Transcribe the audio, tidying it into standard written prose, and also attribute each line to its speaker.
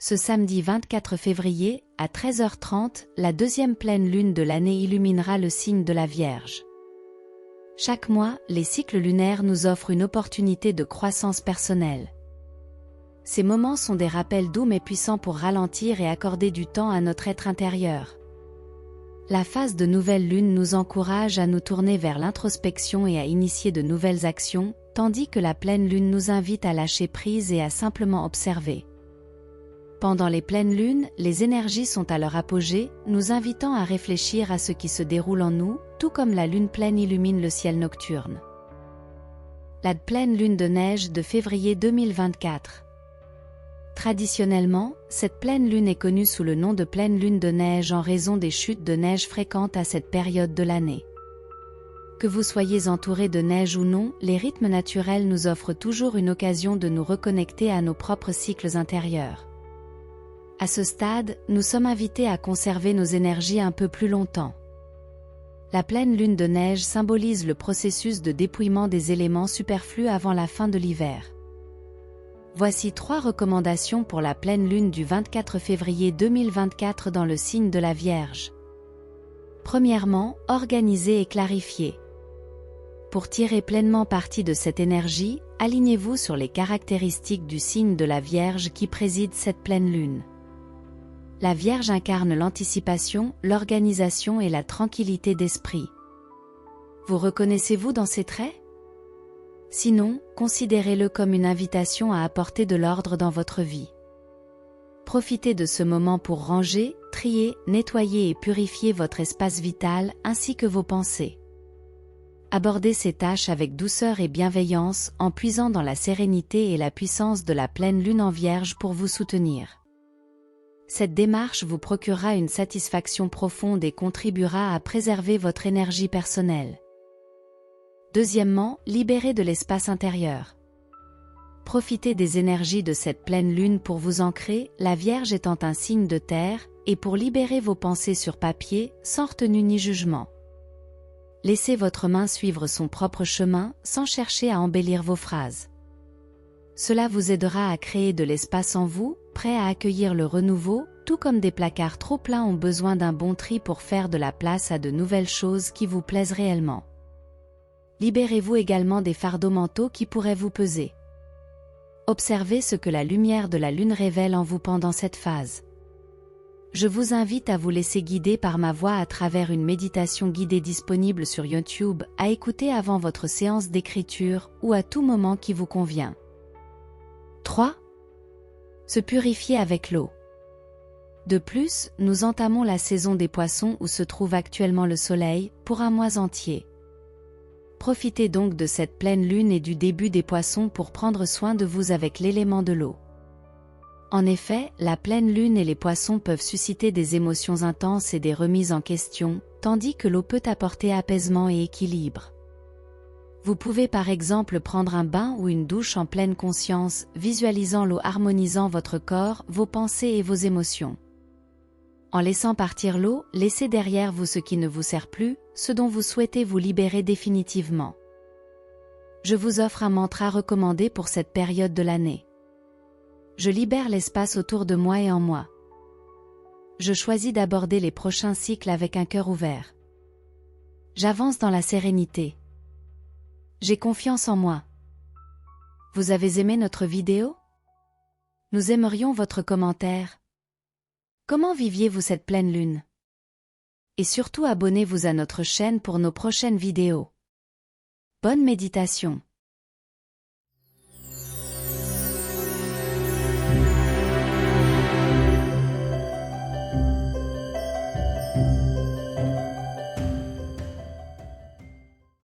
Speaker 1: Ce samedi 24 février, à 13h30, la deuxième pleine lune de l'année illuminera le signe de la Vierge. Chaque mois, les cycles lunaires nous offrent une opportunité de croissance personnelle. Ces moments sont des rappels doux mais puissants pour ralentir et accorder du temps à notre être intérieur. La phase de nouvelle lune nous encourage à nous tourner vers l'introspection et à initier de nouvelles actions, tandis que la pleine lune nous invite à lâcher prise et à simplement observer. Pendant les pleines lunes, les énergies sont à leur apogée, nous invitant à réfléchir à ce qui se déroule en nous, tout comme la lune pleine illumine le ciel nocturne. La pleine lune de neige de février 2024. Traditionnellement, cette pleine lune est connue sous le nom de pleine lune de neige en raison des chutes de neige fréquentes à cette période de l'année. Que vous soyez entouré de neige ou non, les rythmes naturels nous offrent toujours une occasion de nous reconnecter à nos propres cycles intérieurs. À ce stade, nous sommes invités à conserver nos énergies un peu plus longtemps. La pleine lune de neige symbolise le processus de dépouillement des éléments superflus avant la fin de l'hiver. Voici 3 recommandations pour la pleine lune du 24 février 2024 dans le signe de la Vierge. Premièrement, organisez et clarifiez. Pour tirer pleinement parti de cette énergie, alignez-vous sur les caractéristiques du signe de la Vierge qui préside cette pleine lune. La Vierge incarne l'anticipation, l'organisation et la tranquillité d'esprit. Vous reconnaissez-vous dans ces traits? Sinon, considérez-le comme une invitation à apporter de l'ordre dans votre vie. Profitez de ce moment pour ranger, trier, nettoyer et purifier votre espace vital ainsi que vos pensées. Abordez ces tâches avec douceur et bienveillance en puisant dans la sérénité et la puissance de la pleine lune en Vierge pour vous soutenir. Cette démarche vous procurera une satisfaction profonde et contribuera à préserver votre énergie personnelle. Deuxièmement, libérez de l'espace intérieur. Profitez des énergies de cette pleine lune pour vous ancrer, la Vierge étant un signe de terre, et pour libérer vos pensées sur papier, sans retenue ni jugement. Laissez votre main suivre son propre chemin, sans chercher à embellir vos phrases. Cela vous aidera à créer de l'espace en vous, prêt à accueillir le renouveau, tout comme des placards trop pleins ont besoin d'un bon tri pour faire de la place à de nouvelles choses qui vous plaisent réellement. Libérez-vous également des fardeaux mentaux qui pourraient vous peser. Observez ce que la lumière de la lune révèle en vous pendant cette phase. Je vous invite à vous laisser guider par ma voix à travers une méditation guidée disponible sur YouTube, à écouter avant votre séance d'écriture ou à tout moment qui vous convient. 3. Se purifier avec l'eau. De plus, nous entamons la saison des poissons où se trouve actuellement le soleil, pour un mois entier. Profitez donc de cette pleine lune et du début des poissons pour prendre soin de vous avec l'élément de l'eau. En effet, la pleine lune et les poissons peuvent susciter des émotions intenses et des remises en question, tandis que l'eau peut apporter apaisement et équilibre. Vous pouvez par exemple prendre un bain ou une douche en pleine conscience, visualisant l'eau harmonisant votre corps, vos pensées et vos émotions. En laissant partir l'eau, laissez derrière vous ce qui ne vous sert plus, ce dont vous souhaitez vous libérer définitivement. Je vous offre un mantra recommandé pour cette période de l'année. Je libère l'espace autour de moi et en moi. Je choisis d'aborder les prochains cycles avec un cœur ouvert. J'avance dans la sérénité. J'ai confiance en moi. Vous avez aimé notre vidéo? Nous aimerions votre commentaire. Comment viviez-vous cette pleine lune? Et surtout abonnez-vous à notre chaîne pour nos prochaines vidéos. Bonne méditation!